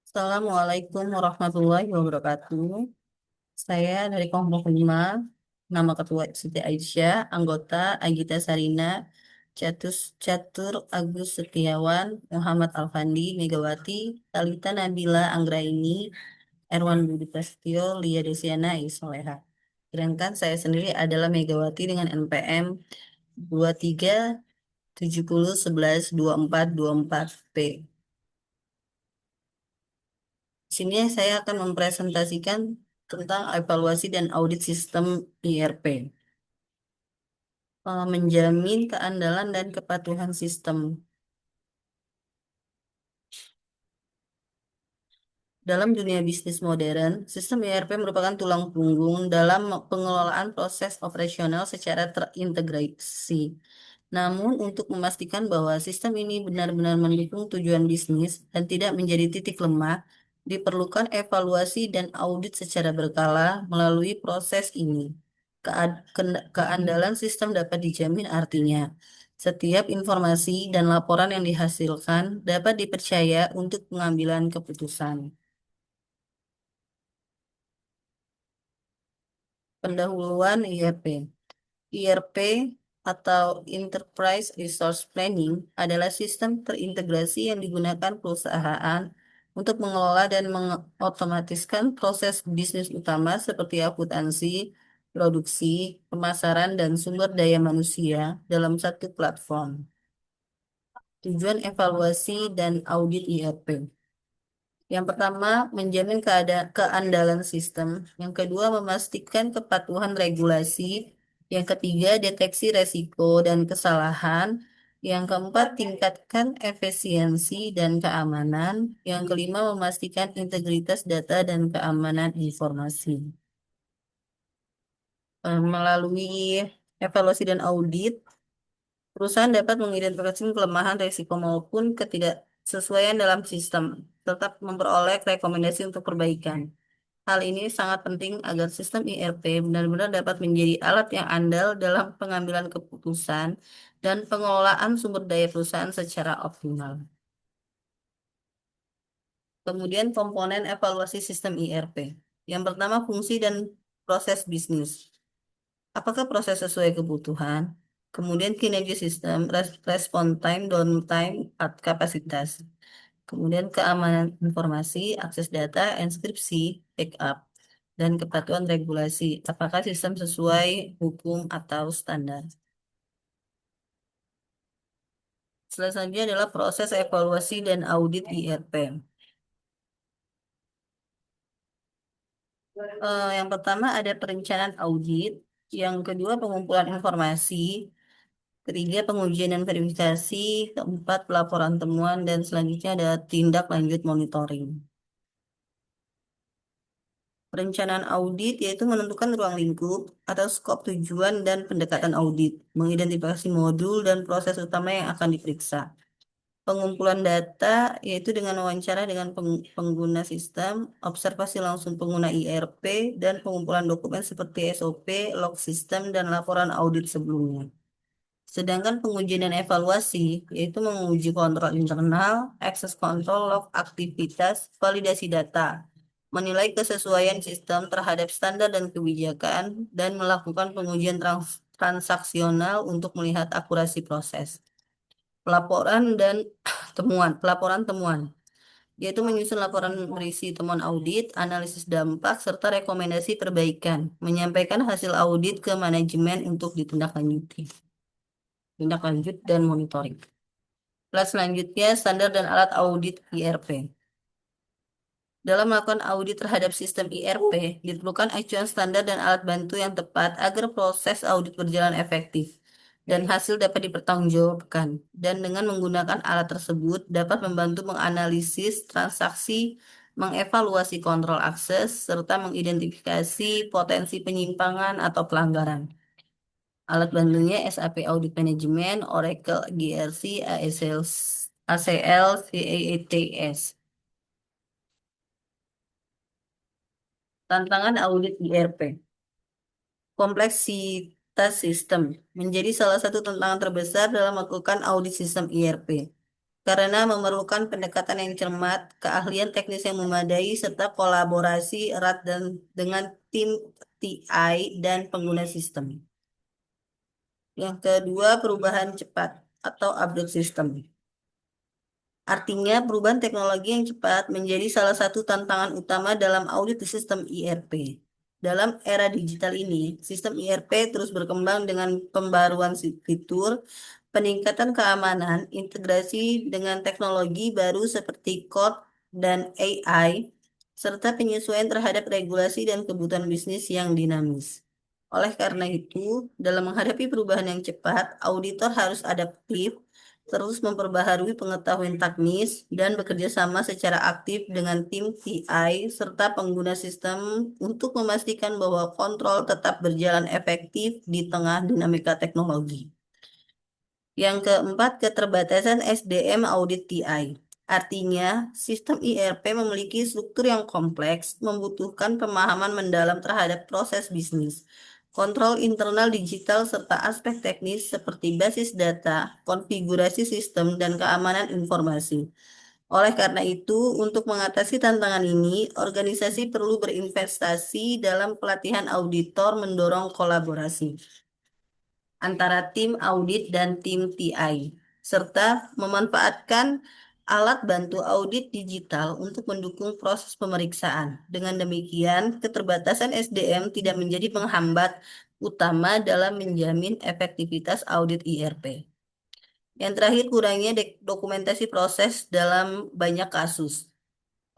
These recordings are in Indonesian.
Assalamualaikum warahmatullahi wabarakatuh. Saya dari kelompok 5, nama Ketua Siti Aisyah, anggota Agita Sarina, Catur Agus Setiawan, Muhammad Alfandi, Megawati, Talita Nabila Anggraini, Erwan Budi Prasetyo, Lia Desiana Isoleha. Sedangkan saya sendiri adalah Megawati dengan NPM 2370112424P. Di sini saya akan mempresentasikan tentang evaluasi dan audit sistem IRP. Menjamin keandalan dan kepatuhan sistem. Dalam dunia bisnis modern, sistem IRP merupakan tulang punggung dalam pengelolaan proses operasional secara terintegrasi. Namun, untuk memastikan bahwa sistem ini benar-benar mendukung tujuan bisnis dan tidak menjadi titik lemah, diperlukan evaluasi dan audit secara berkala melalui proses ini. Keandalan sistem dapat dijamin artinya setiap informasi dan laporan yang dihasilkan dapat dipercaya untuk pengambilan keputusan. Pendahuluan IRP. IRP atau Enterprise Resource Planning adalah sistem terintegrasi yang digunakan perusahaan untuk mengelola dan mengotomatiskan proses bisnis utama seperti akuntansi, produksi, pemasaran, dan sumber daya manusia dalam satu platform. Tujuan evaluasi dan audit IRP. Yang pertama, menjamin keandalan sistem. Yang kedua, memastikan kepatuhan regulasi. Yang ketiga, deteksi resiko dan kesalahan. Yang keempat, tingkatkan efisiensi dan keamanan. Yang kelima, memastikan integritas data dan keamanan informasi. Melalui evaluasi dan audit, perusahaan dapat mengidentifikasi kelemahan, risiko maupun ketidaksesuaian dalam sistem, tetap memperoleh rekomendasi untuk perbaikan. Hal ini sangat penting agar sistem IRP benar-benar dapat menjadi alat yang andal dalam pengambilan keputusan dan pengelolaan sumber daya perusahaan secara optimal. Kemudian komponen evaluasi sistem IRP. Yang pertama, fungsi dan proses bisnis. Apakah proses sesuai kebutuhan? Kemudian kinerja sistem, respon time, downtime, kapasitas. Kemudian keamanan informasi, akses data, enkripsi, backup, dan kepatuhan regulasi. Apakah sistem sesuai hukum atau standar? Selanjutnya adalah proses evaluasi dan audit IRP. Yang pertama ada perencanaan audit, yang kedua pengumpulan informasi, ketiga pengujian dan verifikasi, keempat pelaporan temuan, dan selanjutnya ada tindak lanjut monitoring. Perencanaan audit yaitu menentukan ruang lingkup atau skop tujuan dan pendekatan audit, mengidentifikasi modul dan proses utama yang akan diperiksa. Pengumpulan data yaitu dengan wawancara dengan pengguna sistem, observasi langsung pengguna IRP, dan pengumpulan dokumen seperti SOP, log sistem, dan laporan audit sebelumnya. Sedangkan pengujian dan evaluasi yaitu menguji kontrol internal, akses kontrol, log aktivitas, validasi data, menilai kesesuaian sistem terhadap standar dan kebijakan, dan melakukan pengujian transaksional untuk melihat akurasi proses. Pelaporan temuan, yaitu menyusun laporan berisi temuan audit, analisis dampak, serta rekomendasi perbaikan, menyampaikan hasil audit ke manajemen untuk ditindaklanjuti, tindak lanjut dan monitoring. Kelas selanjutnya, standar dan alat audit IRP. Dalam melakukan audit terhadap sistem IRP, diperlukan acuan standar dan alat bantu yang tepat agar proses audit berjalan efektif dan hasil dapat dipertanggungjawabkan. Dan dengan menggunakan alat tersebut dapat membantu menganalisis transaksi, mengevaluasi kontrol akses, serta mengidentifikasi potensi penyimpangan atau pelanggaran. Alat bantunya SAP Audit Management, Oracle GRC, ACL, CAATS. Tantangan audit IRP. Kompleksitas sistem menjadi salah satu tantangan terbesar dalam melakukan audit sistem IRP. karena memerlukan pendekatan yang cermat, keahlian teknis yang memadai, serta kolaborasi erat dengan tim TI dan pengguna sistem. Yang kedua, perubahan cepat atau update system. Artinya, perubahan teknologi yang cepat menjadi salah satu tantangan utama dalam audit sistem IRP. Dalam era digital ini, sistem IRP terus berkembang dengan pembaruan fitur, peningkatan keamanan, integrasi dengan teknologi baru seperti cloud dan AI, serta penyesuaian terhadap regulasi dan kebutuhan bisnis yang dinamis. Oleh karena itu, dalam menghadapi perubahan yang cepat, auditor harus adaptif, terus memperbaharui pengetahuan teknis, dan bekerja sama secara aktif dengan tim TI serta pengguna sistem untuk memastikan bahwa kontrol tetap berjalan efektif di tengah dinamika teknologi. Yang keempat, keterbatasan SDM audit TI. Artinya, sistem IRP memiliki struktur yang kompleks, membutuhkan pemahaman mendalam terhadap proses bisnis, kontrol internal digital, serta aspek teknis seperti basis data, konfigurasi sistem, dan keamanan informasi. Oleh karena itu, untuk mengatasi tantangan ini, organisasi perlu berinvestasi dalam pelatihan auditor, mendorong kolaborasi antara tim audit dan tim TI, serta memanfaatkan alat bantu audit digital untuk mendukung proses pemeriksaan. Dengan demikian, keterbatasan SDM tidak menjadi penghambat utama dalam menjamin efektivitas audit IRP. Yang terakhir, kurangnya dokumentasi proses dalam banyak kasus.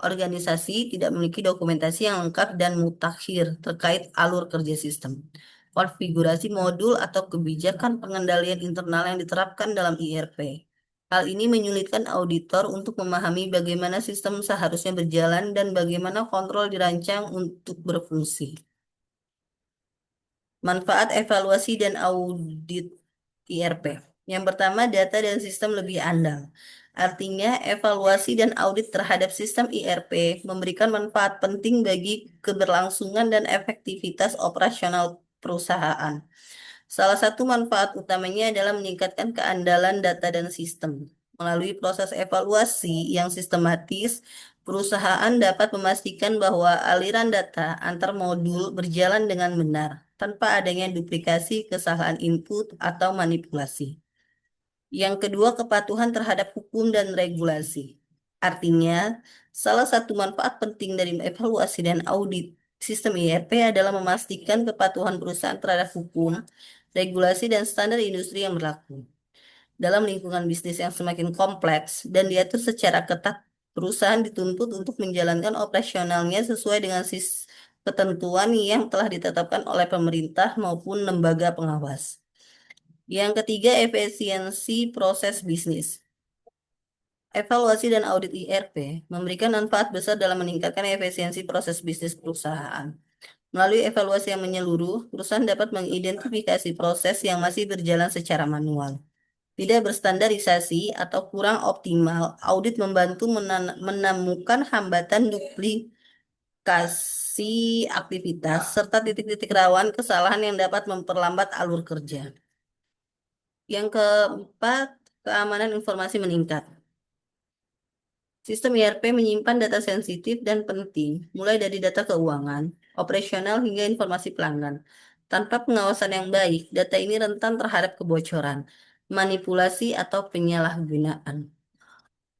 Organisasi tidak memiliki dokumentasi yang lengkap dan mutakhir terkait alur kerja sistem, konfigurasi modul atau kebijakan pengendalian internal yang diterapkan dalam IRP. Hal ini menyulitkan auditor untuk memahami bagaimana sistem seharusnya berjalan dan bagaimana kontrol dirancang untuk berfungsi. Manfaat evaluasi dan audit IRP. Yang pertama, data dan sistem lebih andal. Artinya, evaluasi dan audit terhadap sistem IRP memberikan manfaat penting bagi keberlangsungan dan efektivitas operasional perusahaan. Salah satu manfaat utamanya adalah meningkatkan keandalan data dan sistem. Melalui proses evaluasi yang sistematis, perusahaan dapat memastikan bahwa aliran data antar modul berjalan dengan benar, tanpa adanya duplikasi, kesalahan input, atau manipulasi. Yang kedua, kepatuhan terhadap hukum dan regulasi. Artinya, salah satu manfaat penting dari evaluasi dan audit sistem IRP adalah memastikan kepatuhan perusahaan terhadap hukum, regulasi, dan standar industri yang berlaku. Dalam lingkungan bisnis yang semakin kompleks dan diatur secara ketat, perusahaan dituntut untuk menjalankan operasionalnya sesuai dengan ketentuan yang telah ditetapkan oleh pemerintah maupun lembaga pengawas. Yang ketiga, efisiensi proses bisnis. Evaluasi dan audit IRP memberikan manfaat besar dalam meningkatkan efisiensi proses bisnis perusahaan. Melalui evaluasi yang menyeluruh, perusahaan dapat mengidentifikasi proses yang masih berjalan secara manual, tidak berstandarisasi, atau kurang optimal. Audit membantu menemukan hambatan duplikasi aktivitas serta titik-titik rawan kesalahan yang dapat memperlambat alur kerja. Yang keempat, keamanan informasi meningkat. Sistem IRP menyimpan data sensitif dan penting, mulai dari data keuangan, operasional, hingga informasi pelanggan. Tanpa pengawasan yang baik, data ini rentan terhadap kebocoran, manipulasi, atau penyalahgunaan.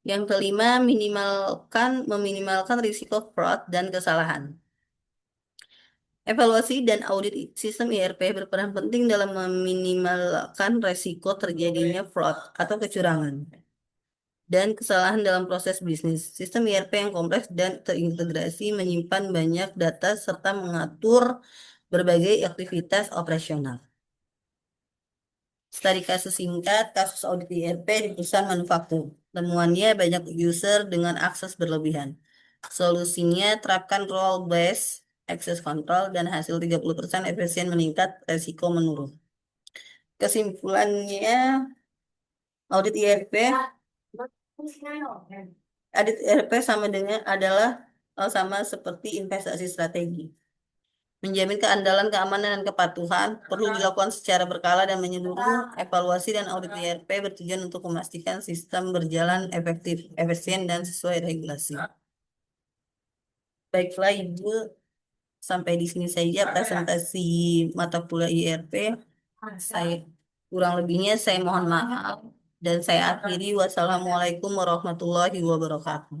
Yang kelima, meminimalkan risiko fraud dan kesalahan. Evaluasi dan audit sistem IRP berperan penting dalam meminimalkan risiko terjadinya fraud atau kecurangan dan kesalahan dalam proses bisnis. Sistem IRP yang kompleks dan terintegrasi menyimpan banyak data serta mengatur berbagai aktivitas operasional. Studi kasus singkat, kasus audit IRP di perusahaan manufaktur. Temuannya banyak user dengan akses berlebihan. Solusinya terapkan role-based access control dan hasil 30% efisien meningkat, resiko menurun. Kesimpulannya, audit IRP Audit IRP sama seperti investasi strategi. Menjamin keandalan, keamanan, dan kepatuhan perlu dilakukan secara berkala dan menyeluruh. Evaluasi dan audit IRP bertujuan untuk memastikan sistem berjalan efektif, efisien, dan sesuai regulasi. Baiklah Ibu, sampai di sini saja presentasi mata kuliah IRP. Saya kurang lebihnya saya mohon maaf dan saya akhiri. Wassalamualaikum warahmatullahi wabarakatuh.